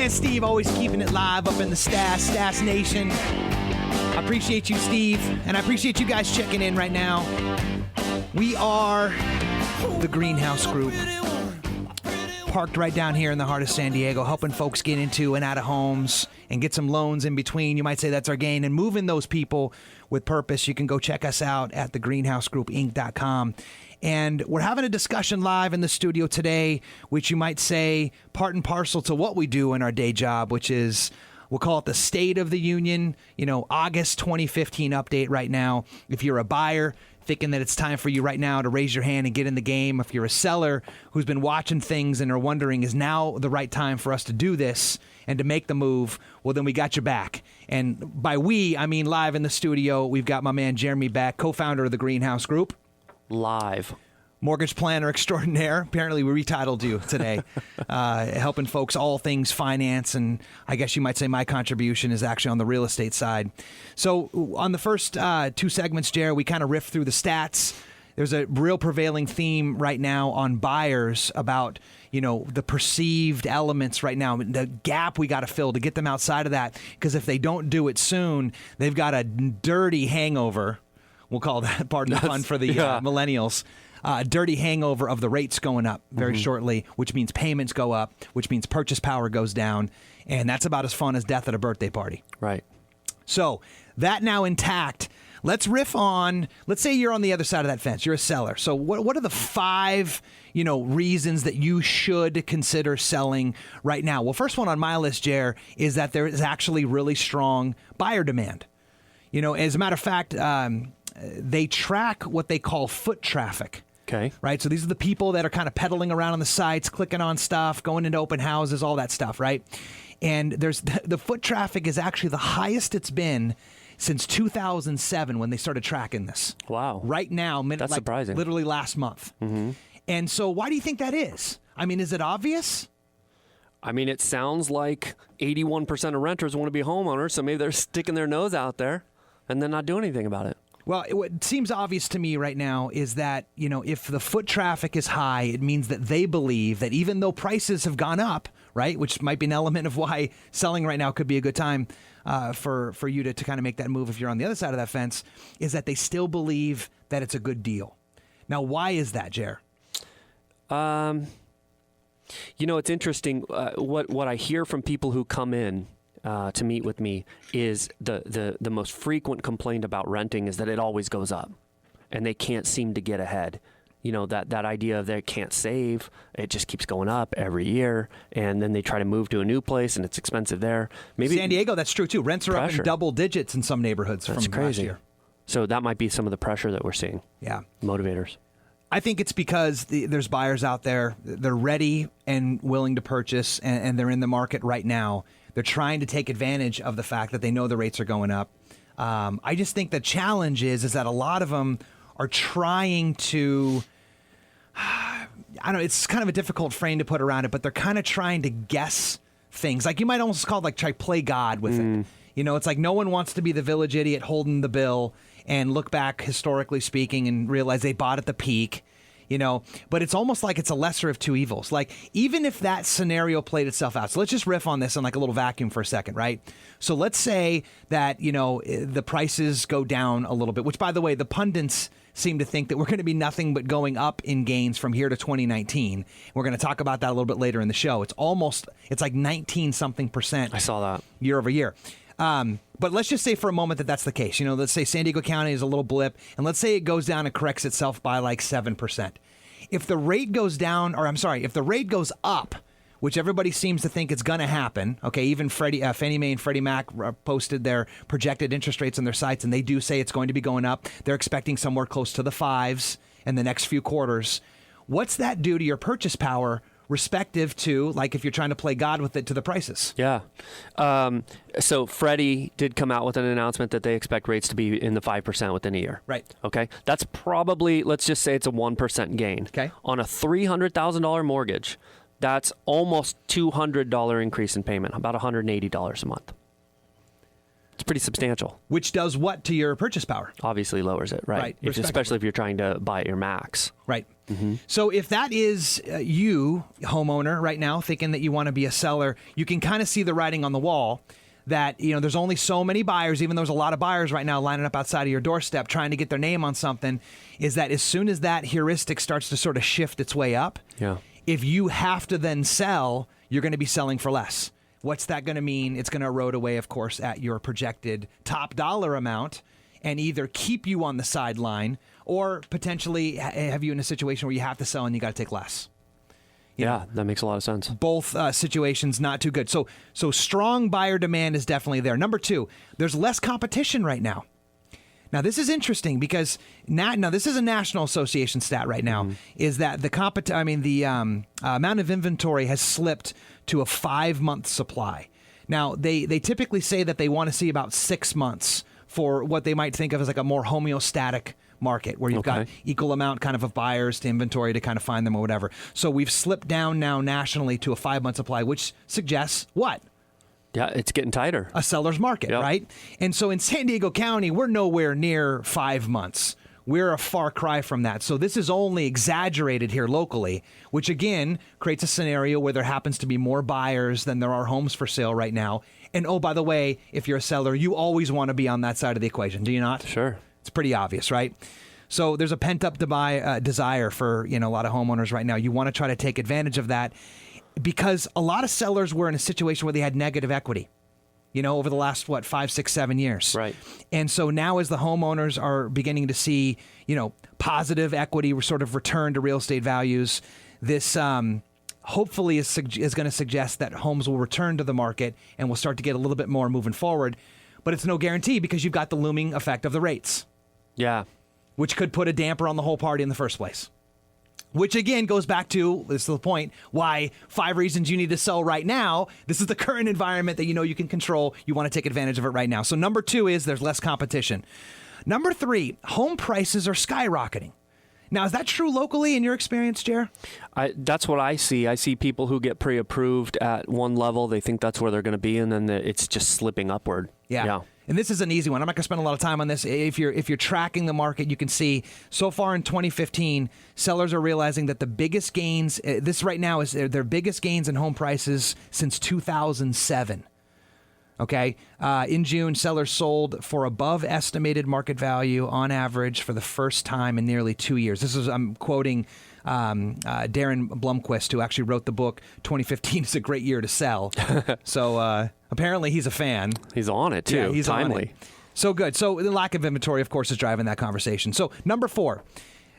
man Steve, always keeping it live up in the Stas Nation. I appreciate you, Steve, and I appreciate you guys checking in right now. We are the Greenhouse Group, parked right down here in the heart of San Diego, helping folks get into and out of homes and get some loans in between. You might say that's our gain, and moving those people with purpose. You can go check us out at thegreenhousegroupinc.com. And we're having a discussion live in the studio today, which you might say part and parcel to what we do in our day job, which is, we'll call it the State of the Union, August 2015 update right now. If you're a buyer thinking that it's time for you right now to raise your hand and get in the game, if you're a seller who's been watching things and are wondering, is now the right time for us to do this and to make the move, well, then we got your back. And by we, I mean live in the studio, we've got my man Jeremy Beck, co-founder of the Greenhouse Group. Live. Mortgage planner extraordinaire. Apparently, we retitled you today, helping folks all things finance. And I guess you might say my contribution is actually on the real estate side. So on the first two segments, Jared, we kind of riffed through the stats. There's a real prevailing theme right now on buyers about, the perceived elements right now, the gap we got to fill to get them outside of that. Because if they don't do it soon, they've got a dirty hangover. We'll call that, pardon the fun for the millennials. Dirty hangover of the rates going up very shortly, which means payments go up, which means purchase power goes down. And that's about as fun as death at a birthday party. Right. So that now intact, let's riff on, let's say you're on the other side of that fence. You're a seller. So what are the 5, reasons that you should consider selling right now? Well, first one on my list, Jer, is that there is actually really strong buyer demand. As a matter of fact, they track what they call foot traffic. Okay. Right. So these are the people that are kind of pedaling around on the sites, clicking on stuff, going into open houses, all that stuff. Right. And the foot traffic is actually the highest it's been since 2007 when they started tracking this. Wow. Right now. That's surprising. Literally last month. Mm-hmm. And so why do you think that is? I mean, is it obvious? I mean, it sounds like 81% of renters want to be homeowners, so maybe they're sticking their nose out there and then not doing anything about it. Well, what seems obvious to me right now is that, if the foot traffic is high, it means that they believe that even though prices have gone up, right, which might be an element of why selling right now could be a good time for you to kind of make that move if you're on the other side of that fence, is that they still believe that it's a good deal. Now, why is that, Jer? It's interesting. What I hear from people who come in to meet with me is the most frequent complaint about renting is that it always goes up and they can't seem to get ahead. That idea of they can't save, it just keeps going up every year, and then they try to move to a new place and it's expensive there. Maybe San Diego, that's true too. Rents are up in double digits in some neighborhoods from last year. So that might be some of the pressure that we're seeing. Yeah. Motivators. I think it's because there's buyers out there. They're ready and willing to purchase, and they're in the market right now. They're trying to take advantage of the fact that they know the rates are going up. I just think the challenge is that a lot of them are trying to, I don't know, it's kind of a difficult frame to put around it, but they're kind of trying to guess things. Like you might almost call it like try play God with it. It's like no one wants to be the village idiot holding the bill and look back historically speaking and realize they bought at the peak. But it's almost like it's a lesser of two evils. Like, even if that scenario played itself out. So let's just riff on this in like a little vacuum for a second, right? So let's say that, the prices go down a little bit, which, by the way, the pundits seem to think that we're going to be nothing but going up in gains from here to 2019. We're going to talk about that a little bit later in the show. It's like 19-something%. I saw that. Year over year. But let's just say for a moment that that's the case. Let's say San Diego County is a little blip, and let's say it goes down and corrects itself by like 7%. If the rate goes down, if the rate goes up, which everybody seems to think it's going to happen, okay, even Fannie Mae and Freddie Mac posted their projected interest rates on their sites, and they do say it's going to be going up. They're expecting somewhere close to the 5s in the next few quarters. What's that do to your purchase power respective to, like, if you're trying to play God with it, to the prices? Yeah. So Freddie did come out with an announcement that they expect rates to be in the 5% within a year. Right. Okay. That's probably, let's just say it's a 1% gain. Okay. On a $300,000 mortgage, that's almost $200 increase in payment, about $180 a month. It's pretty substantial. Which does what to your purchase power? Obviously lowers it, right? Especially if you're trying to buy at your max. Right. So if that is you, homeowner, right now, thinking that you want to be a seller, you can kind of see the writing on the wall that, there's only so many buyers, even though there's a lot of buyers right now lining up outside of your doorstep trying to get their name on something, is that as soon as that heuristic starts to sort of shift its way up, if you have to then sell, you're going to be selling for less. What's that going to mean? It's going to erode away, of course, at your projected top dollar amount and either keep you on the sideline or potentially have you in a situation where you have to sell and you got to take less. That makes a lot of sense. Both situations not too good. So strong buyer demand is definitely there. Number two, there's less competition right now. Now, this is interesting because now this is a National Association stat right now, is that the amount of inventory has slipped to a 5-month supply. Now, they typically say that they want to see about 6 months for what they might think of as like a more homeostatic market where you've got equal amount kind of buyers to inventory to kind of find them or whatever. So we've slipped down now nationally to a 5-month supply, which suggests what? Yeah, it's getting tighter. A seller's market, right? And so in San Diego County, we're nowhere near 5 months. We're a far cry from that. So this is only exaggerated here locally, which again creates a scenario where there happens to be more buyers than there are homes for sale right now. And oh, by the way, if you're a seller, you always want to be on that side of the equation, do you not? Sure. It's pretty obvious, right? So there's a pent-up desire for a lot of homeowners right now. You want to try to take advantage of that because a lot of sellers were in a situation where they had negative equity, over the last, 5, 6, 7 years. Right. And so now as the homeowners are beginning to see, positive equity sort of return to real estate values, this hopefully is going to suggest that homes will return to the market and will start to get a little bit more moving forward. But it's no guarantee because you've got the looming effect of the rates. Yeah. Which could put a damper on the whole party in the first place. Which again goes back to, this is the point, why 5 reasons you need to sell right now. This is the current environment that you can control. You want to take advantage of it right now. So number 2 is there's less competition. Number 3, home prices are skyrocketing. Now, is that true locally in your experience, Jer? That's what I see. I see people who get pre-approved at one level. They think that's where they're going to be, and then it's just slipping upward. Yeah. And this is an easy one. I'm not going to spend a lot of time on this. If you're tracking the market, you can see so far in 2015, sellers are realizing that the biggest gains, this right now is their biggest gains in home prices since 2007. Okay. In June, sellers sold for above estimated market value on average for the first time in nearly 2 years. I'm quoting Darren Blumquist, who actually wrote the book 2015 is a Great Year to Sell. So apparently he's a fan. He's on it, too. Yeah, he's timely. On it. So good. So the lack of inventory, of course, is driving that conversation. So number 4,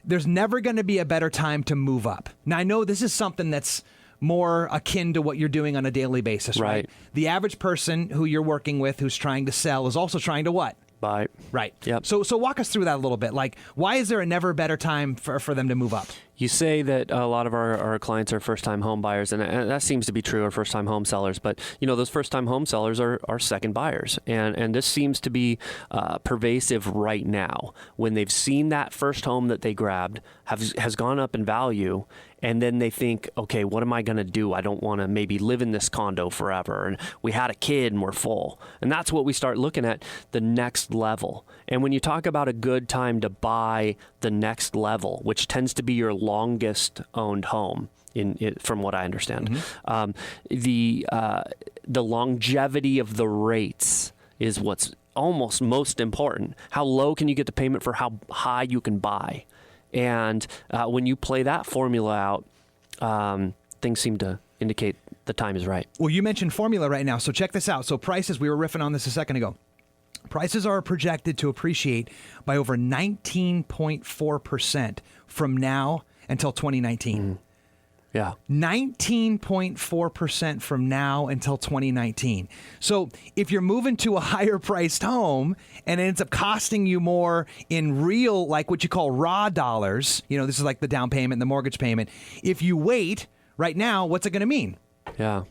there's never going to be a better time to move up. Now, I know this is something that's more akin to what you're doing on a daily basis, right? The average person who you're working with who's trying to sell is also trying to what? Buy. Right. Yep. So walk us through that a little bit. Like, why is there a never better time for them to move up? You say that a lot of our clients are first-time home buyers, and that seems to be true, or first-time home sellers. But, those first-time home sellers are second buyers. And this seems to be pervasive right now. When they've seen that first home that they grabbed has gone up in value, and then they think, okay, what am I going to do? I don't want to maybe live in this condo forever. And we had a kid and we're full. And that's what we start looking at, the next level. And when you talk about a good time to buy the next level, which tends to be your longest owned home, from what I understand, the longevity of the rates is what's almost most important. How low can you get the payment for how high you can buy? And when you play that formula out, things seem to indicate the time is right. Well, you mentioned formula right now, so check this out. So prices, we were riffing on this a second ago. Prices are projected to appreciate by over 19.4% from now until 2019. Yeah. 19.4% from now until 2019. So if you're moving to a higher priced home and it ends up costing you more in real, like what you call raw dollars, this is like the down payment and the mortgage payment. If you wait right now, what's it going to mean? Yeah.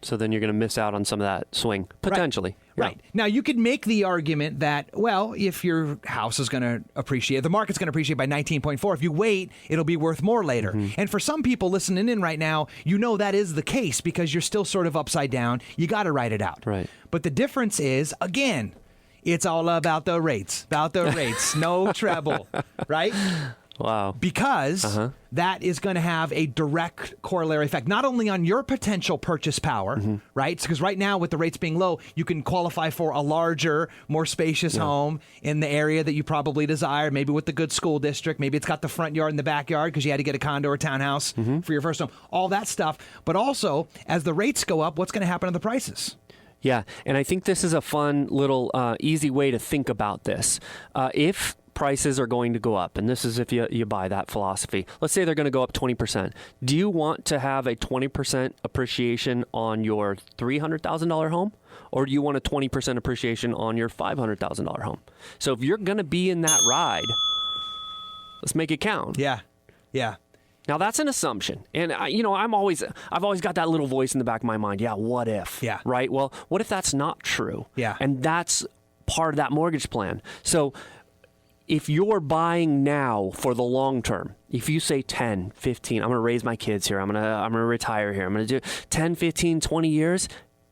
So then you're going to miss out on some of that swing, potentially. Right. Now, you could make the argument that, well, if your house is going to appreciate, the market's going to appreciate by 19.4. If you wait, it'll be worth more later. And for some people listening in right now, that is the case because you're still sort of upside down. You got to write it out. Right. But the difference is, again, It's all about the rates, no treble, right? Wow. Because that is going to have a direct corollary effect, not only on your potential purchase power, right? Because right now, with the rates being low, you can qualify for a larger, more spacious home in the area that you probably desire, maybe with the good school district. Maybe it's got the front yard and the backyard because you had to get a condo or townhouse for your first home. All that stuff. But also, as the rates go up, what's going to happen to the prices? Yeah, and I think this is a fun little easy way to think about this. If prices are going to go up, and this is if you buy that philosophy. Let's say they're going to go up 20%. Do you want to have a 20% appreciation on your $300,000 home, or do you want a 20% appreciation on your $500,000 home? So if you're going to be in that ride, let's make it count. Yeah. Now that's an assumption, and I've always got that little voice in the back of my mind. Yeah, what if? Yeah. Right. Well, what if that's not true? Yeah. And that's part of that mortgage plan. So if you're buying now for the long term, if you say 10, 15, I'm going to raise my kids here, I'm going to retire here, I'm going to do 10, 15, 20 years,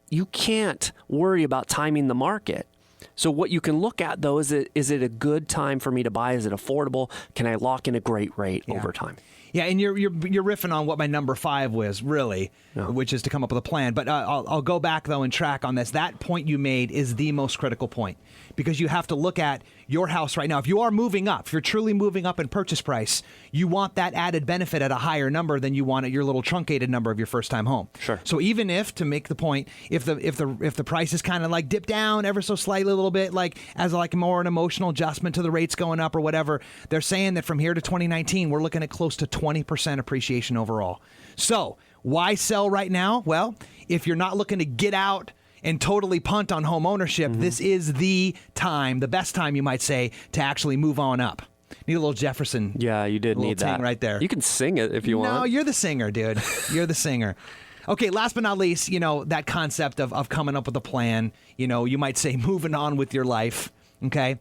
you can't worry about timing the market. So what you can look at, though, is it a good time for me to buy? Is it affordable? Can I lock in a great rate over time? Yeah, and you're riffing on what my number 5 was, really, which is to come up with a plan. But I'll go back, though, and track on this. That point you made is the most critical point, because you have to look at your house right now. If you are moving up, if you're truly moving up in purchase price, you want that added benefit at a higher number than you want at your little truncated number of your first-time home. Sure. So even if, to make the point, if the price is kind of like dip down ever so slightly a little bit, like as like more an emotional adjustment to the rates going up or whatever, they're saying that from here to 2019, we're looking at close to 20% appreciation overall. So why sell right now? Well, if you're not looking to get out and totally punt on home ownership, this is the time, the best time, you might say, to actually move on up. Need a little Jefferson. Yeah, you did need that right there. You can sing it if you want. No, you're the singer, dude. You're the singer. Okay, last but not least, that concept of coming up with a plan, you might say moving on with your life, okay?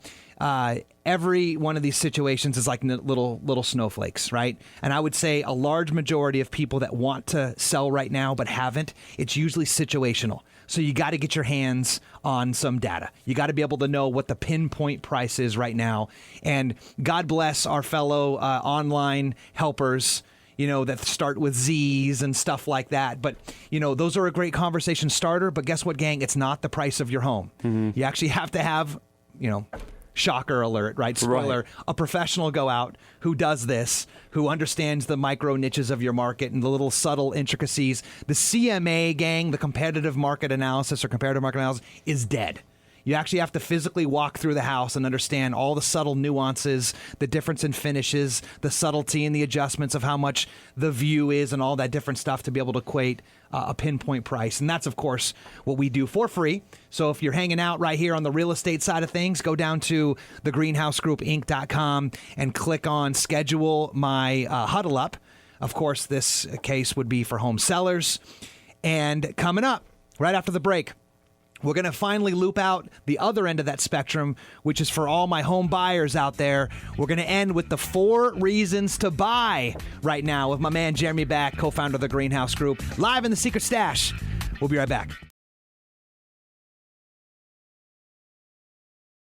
Every one of these situations is like little snowflakes, right? And I would say a large majority of people that want to sell right now but haven't, it's usually situational. So you got to get your hands on some data. You got to be able to know what the pinpoint price is right now. And God bless our fellow online helpers, that start with Z's and stuff like that. But, those are a great conversation starter. But guess what, gang? It's not the price of your home. You actually have to have, shocker alert, right? Spoiler, right. A professional go out who does this, who understands the micro niches of your market and the little subtle intricacies. The CMA, gang, the competitive market analysis or comparative market analysis, is dead. You actually have to physically walk through the house and understand all the subtle nuances, the difference in finishes, the subtlety and the adjustments of how much the view is and all that different stuff to be able to equate a pinpoint price. And that's, of course, what we do for free. So if you're hanging out right here on the real estate side of things, go down to thegreenhousegroupinc.com and click on Schedule My Huddle Up. Of course, this case would be for home sellers. And coming up right after the break, we're going to finally loop out the other end of that spectrum, which is for all my home buyers out there. We're going to end with the 4 reasons to buy right now with my man Jeremy Beck, co-founder of the Greenhouse Group, live in the Secret Stash. We'll be right back.